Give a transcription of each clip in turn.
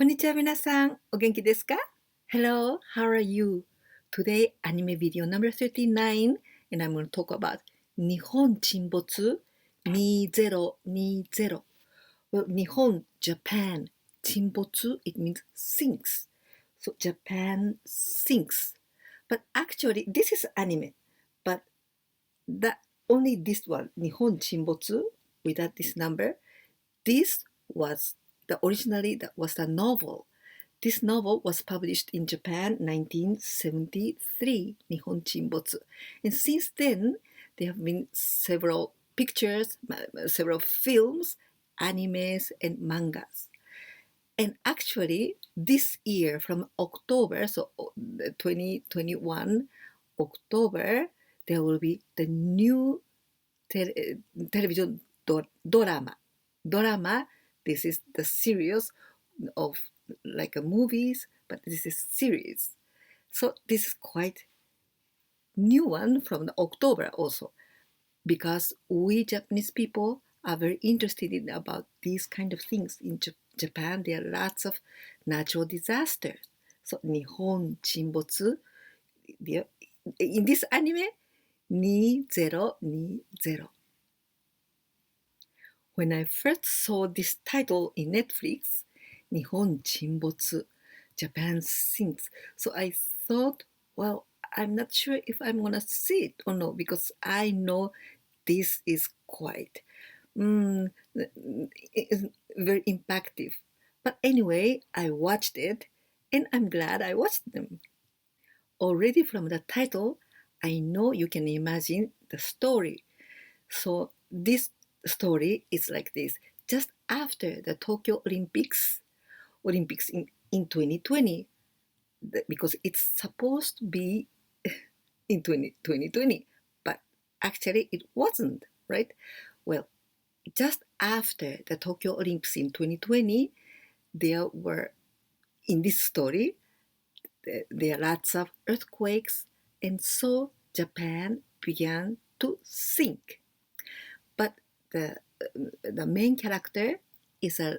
こんにちは皆さん、お元気ですか? Hello, how are you? Today, anime video number 39, and I'm going to talk about 日本沈没2020. Well, 日本, Japan, 沈没, it means sinks. So Japan sinks. But actually, this is anime. But only this one, 日本沈没, without this number, this was originally that was a novel. This novel was published in Japan 1973, 日本沈没. And since then, there have been several pictures, several films, animes, and mangas. And actually, this year from October, so 2021, October, there will be the new television drama. Drama, this is the series of like a movies, but this is series. So this is quite new one from the October also, because we Japanese people are very interested in about these kind of things. In Japan, there are lots of natural disasters. So 日本沈没, in this anime, 2020. When I first saw this title in Netflix, 日本沈没, Japan sinks. So I thought, well, I'm not sure if I'm gonna see it or no, because I know this is quite very impactful. But anyway, I watched it, and I'm glad I watched them. Already from the title, I know you can imagine the story. So this story is like this. Just after the Tokyo Olympics in 2020, because it's supposed to be in 2020, but actually it wasn't, right? Well, just after the Tokyo Olympics in 2020, there were, in this story, there are lots of earthquakes, and so Japan began to sink. But the main character is a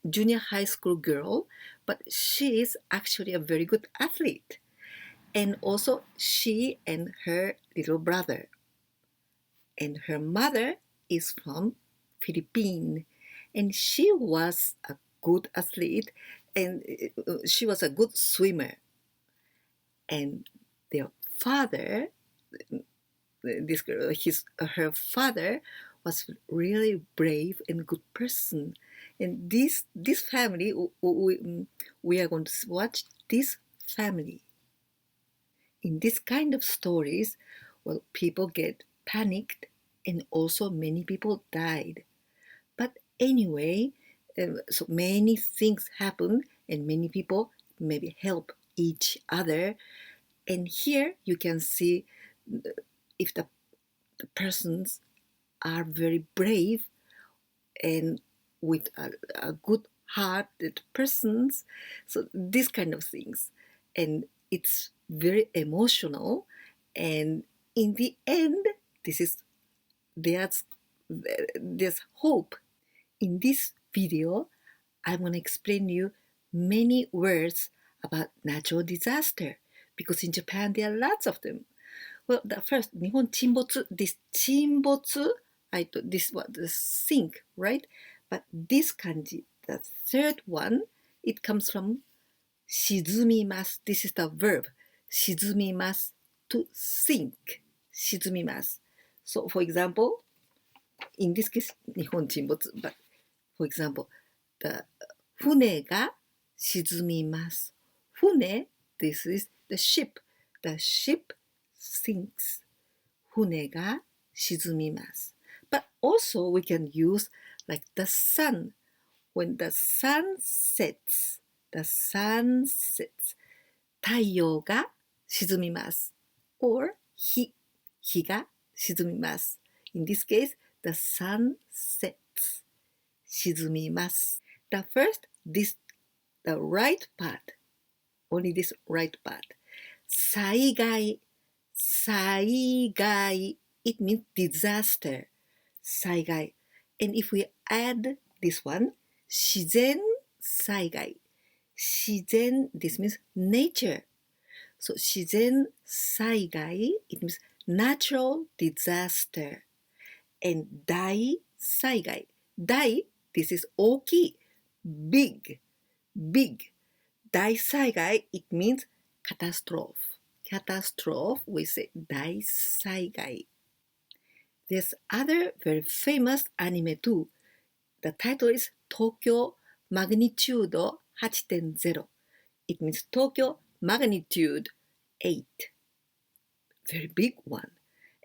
junior high school girl, but she is actually a very good athlete. And also she and her little brother. And her mother is from Philippines. And she was a good athlete, and she was a good swimmer. And their father, this girl, her father was really brave and good person. And this family, we are going to watch this family. In this kind of stories, well, people get panicked, and also many people died. But anyway, so many things happen, and many people maybe help each other. And here you can see if the persons are very brave and with a good hearted persons. So these kind of things. And it's very emotional. And in the end, there's hope. In this video, I'm going to explain you many words about natural disaster, because in Japan there are lots of them. Well, the first, 日本沈没, this 沈没, this was the sink, right? But this kanji, the third one, it comes from 沈みます. This is the verb, 沈みます, to sink, 沈みます. So, for example, in this case, 日本沈没, but for example, the 船が沈みます. 船, this is the ship. The ship sinks. 船が沈みます. But also we can use like the sun. When the sun sets, 太陽が沈みます. Or 日が沈みます. In this case, the sun sets. 沈みます. The first, the right part, only this right part. 災害, it means disaster. 災害. And if we add this one, 自然災害. 自然, this means nature. So 自然災害, it means natural disaster. And 大災害. 大, this is 大きい, big, big. 大災害, it means catastrophe. Catastrophe, we say 大災害. There's other very famous anime too. The title is Tokyo Magnitude 8.0. It means Tokyo Magnitude 8. Very big one.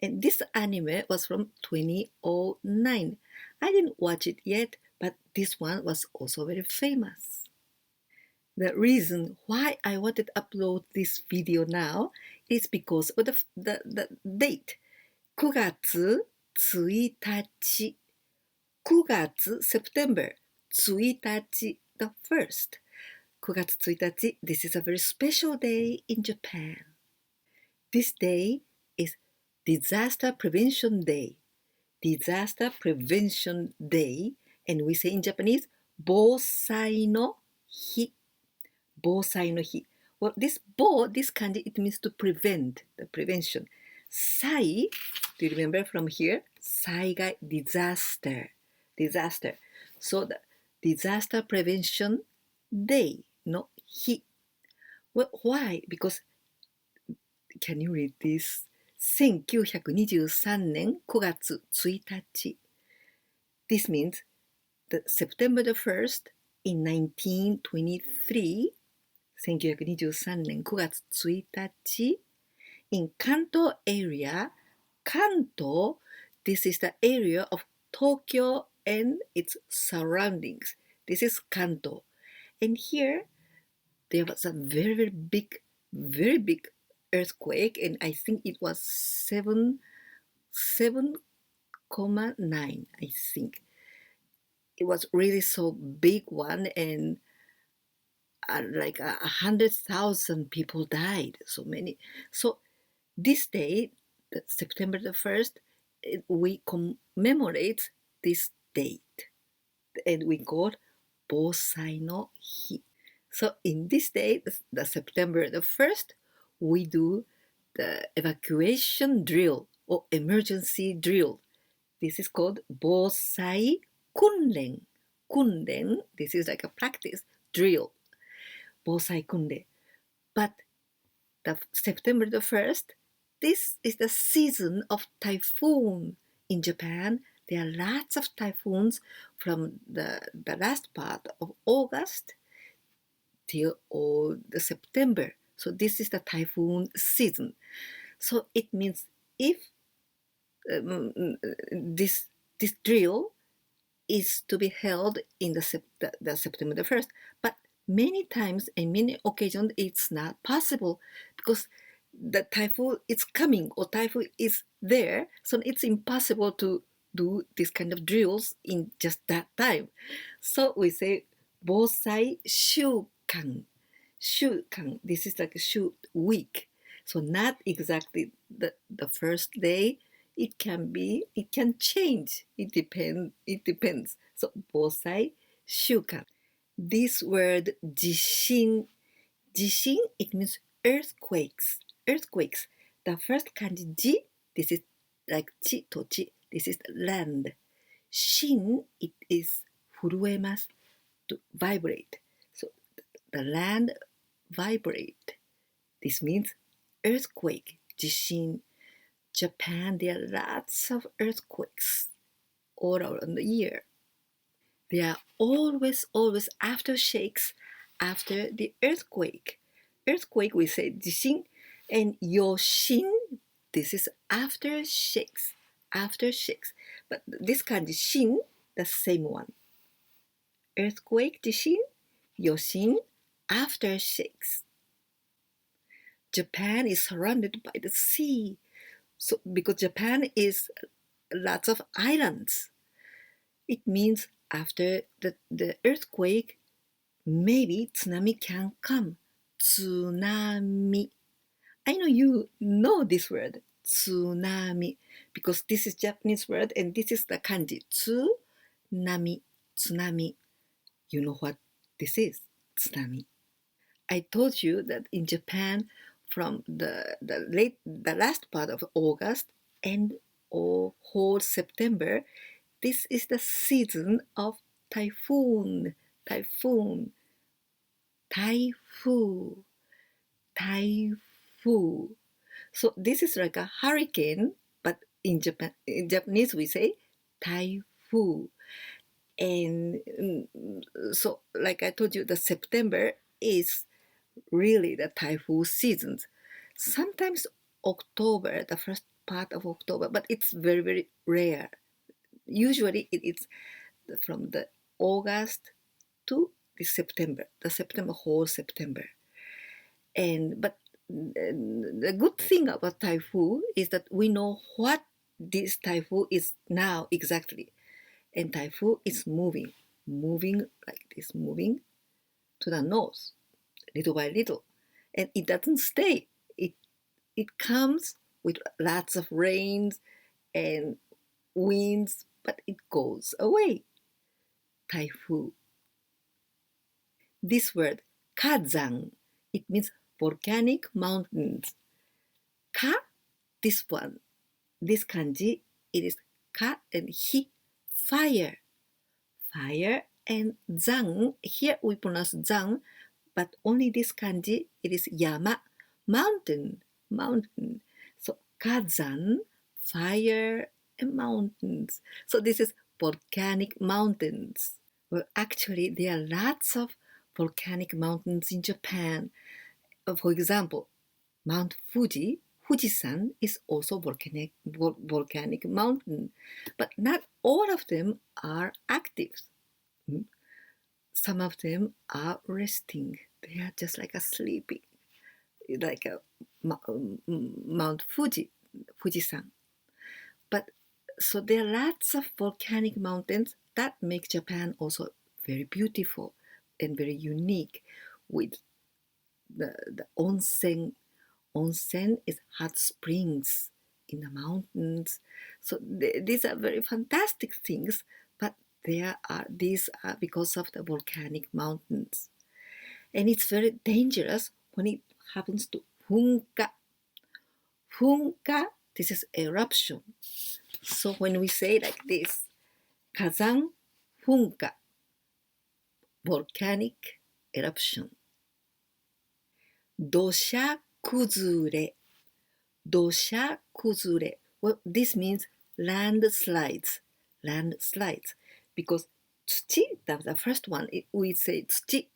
And this anime was from 2009. I didn't watch it yet, but this one was also very famous. The reason why I wanted to upload this video now is because of the date. 9月1日. 9月 September 1日 the first. 9月1日, this is a very special day in Japan. This day is Disaster Prevention Day. Disaster Prevention Day, and we say in Japanese, 防災の日. 防災の日. Well, this 防, this kanji, it means to prevent, the prevention. 災, do you remember from here? 災害, disaster. Disaster. So the Disaster Prevention Day の日. Well, why? Because, can you read this? 1923年9月1日. This means the September the 1st in 1923, 1923年9月1日, in Kanto area. Kanto, this is the area of Tokyo and its surroundings. This is Kanto. And here, there was a very big earthquake, and I think it was 7.9, I think. It was really so big one, and like 100,000 people died, so many. So this day, September the 1st, we commemorate this date, and we call 防災の日. So in this day, the September the 1st, we do the evacuation drill or emergency drill. This is called 防災訓練. Kunren, this is like a practice drill. 防災訓練. But the September the 1st, this is the season of typhoon in Japan. There are lots of typhoons from the last part of August till all the September. So this is the typhoon season. So it means if this drill is to be held in the September the 1st, but many times and many occasions it's not possible because the typhoon is coming or typhoon is there, so it's impossible to do this kind of drills in just that time. So we say 防災週間. 週間, this is like a week. So not exactly the first day. It can change. It depends. So 防災週間. This word 地震, it means earthquakes. The first kanji 地, this is like 地と地. This is land. 震, it is 震えます, to vibrate. So the land vibrate. This means earthquake, 地震. Japan, there are lots of earthquakes all around the year. There are always aftershakes after the earthquake. Earthquake, we say 地震, and 余震, this is aftershakes. But this kanji 震, the same one. Earthquake, 地震, 余震, aftershakes. Japan is surrounded by the sea. So because Japan is lots of islands, it means after the earthquake, maybe tsunami can come. Tsunami. I know you know this word, tsunami, because this is Japanese word and this is the kanji, tsunami. You know what This is tsunami. I told you that in Japan, from the last part of August and whole September, this is the season of typhoon, typhoon, typhoon, typhoon. So this is like a hurricane, but in Japanese we say typhoon. And so, like I told you, the September is really the typhoon seasons. Sometimes October, the first part of October, but it's very, very rare. Usually it is from the August to the September, whole September. And but the good thing about typhoon is that we know what this typhoon is now exactly. And typhoon is moving like this, moving to the north, little by little. And it doesn't stay. It comes with lots of rains and winds, but it goes away. Typhoon. This word, kazan, it means volcanic mountains. Ka, this one, this kanji, it is ka and hi, fire. Fire and zan, here we pronounce zan, but only this kanji, it is yama, mountain, mountain. So kazan, fire and mountains. So this is volcanic mountains. Well, actually, there are lots of volcanic mountains in Japan. For example, Mount Fuji, Fujisan is also volcanic mountain, but not all of them are active. Some of them are resting. They are just like a sleeping, like a Mount Fuji, Fujisan. But so there are lots of volcanic mountains that make Japan also very beautiful and very unique with the onsen. Onsen is hot springs in the mountains. So these are very fantastic things, but these are because of the volcanic mountains. And it's very dangerous when it happens to funka. Funka, this is eruption. So when we say like this, kazan, funka, volcanic eruption. 土砂崩れ 土砂崩れ Well, this means landslides. Landslides. Because 土, the first one, we say 土.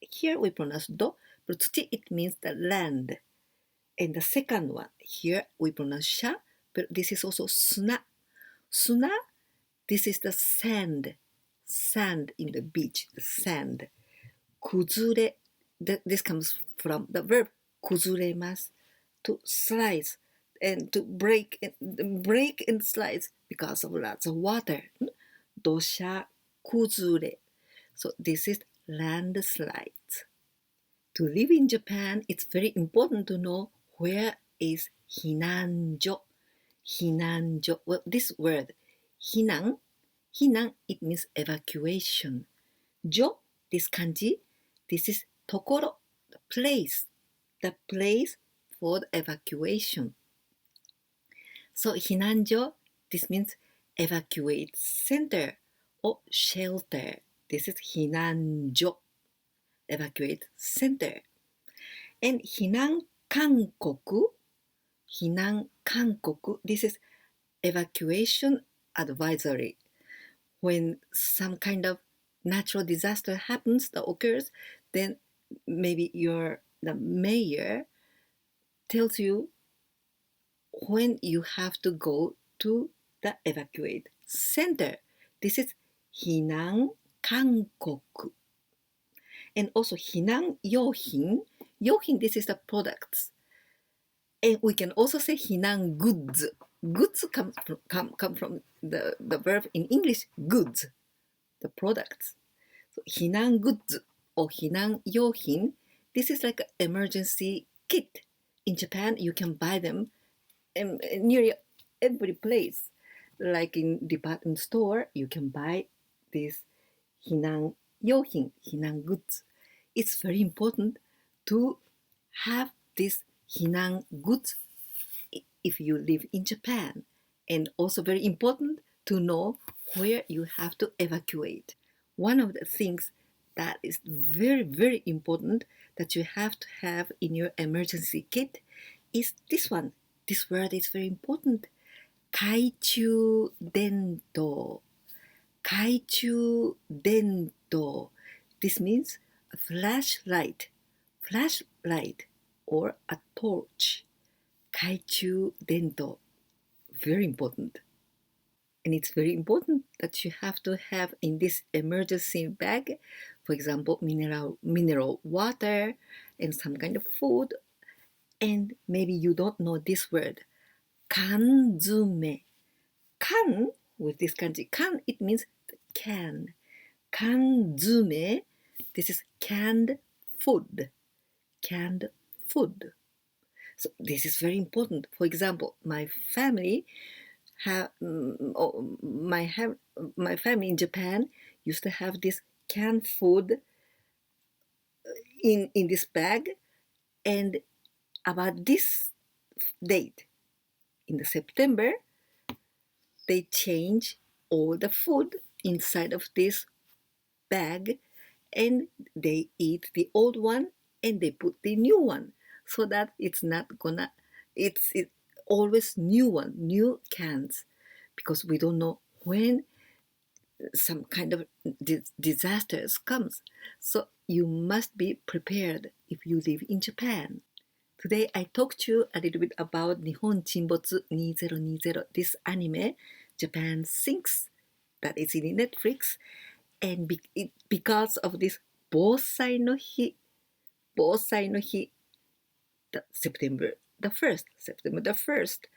Here we pronounce do, but 土, it means the land. And the second one, here we pronounce sha, but this is also suna. Suna, this is the sand. Sand in the beach, the sand. Kuzure, this comes from the verb kuzuremasu, to slice and to break and slice because of lots of water. Dosha kuzure. So this is landslides. To live in Japan, it's very important to know where is hinanjo. Hinanjo. Well, this word, hinan, it means evacuation. Jo, this kanji, this is tokoro, the place for the evacuation. So hinanjo, this means evacuate center or shelter. This is hinanjo, evacuate center. And hinan kankoku, this is evacuation advisory. When some kind of natural disaster happens, that occurs, then maybe the mayor tells you when you have to go to the evacuate center. This is hinan kankoku. And also hinan yohin. Yohin, this is the products. And we can also say hinan goods. Goods come from the verb in English, goods, the products. So hinan goods or hinan yohin, this is like an emergency kit. In Japan, you can buy them in nearly every place. Like in department store, you can buy this hinan 用品、避難グッズ。It's very important to have this 避難 goods if you live in Japan. And also very important to know where you have to evacuate. One of the things that is very, very important that you have to have in your emergency kit is this one. This word is very important. 懐中電灯。懐中電灯。This means a flashlight or a torch. 懐中電灯. Very important. And it's very important that you have to have in this emergency bag, for example, mineral water and some kind of food. And maybe you don't know this word. 缶詰. Kan, with this kanji. Kan, it means can. 缶詰. This is canned food. Canned food. So this is very important. For example, my family in Japan used to have this canned food in this bag, and about this date in the September, they change all the food inside of this bag, and they eat the old one and they put the new one, so that it's always new cans, because we don't know when some kind of disasters comes. So you must be prepared if you live in Japan. Today I talked to you a little bit about 日本沈没2020, this anime, Japan Sinks, that is in Netflix. And because of this 防災の日, September the 1st,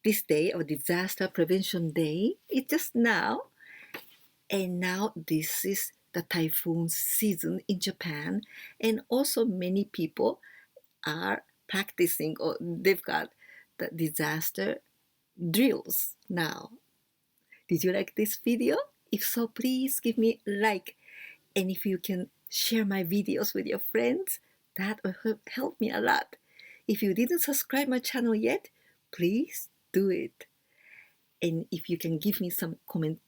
this day of Disaster Prevention Day is just now. And now this is the typhoon season in Japan, and also many people are practicing, or they've got the disaster drills now. Did you like this video? If so, please give me a like. And if you can share my videos with your friends, that will help me a lot. If you didn't subscribe my channel yet, please do it. And if you can give me some comments,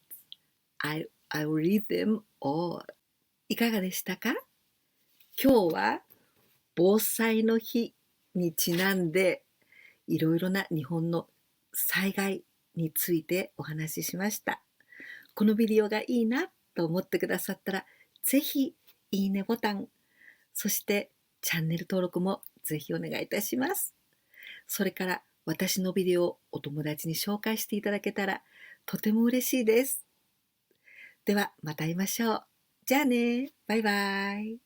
I will read them all. いかがでしたか？今日は防災の日にちなんで、いろいろな日本の災害についてお話ししました。このビデオがいいなと思ってくださったら、ぜひいいねボタン、そしてチャンネル登録もぜひお願いいたします。それから私のビデオをお友達に紹介していただけたらとても嬉しいです。ではまた会いましょう。じゃあね、バイバイ。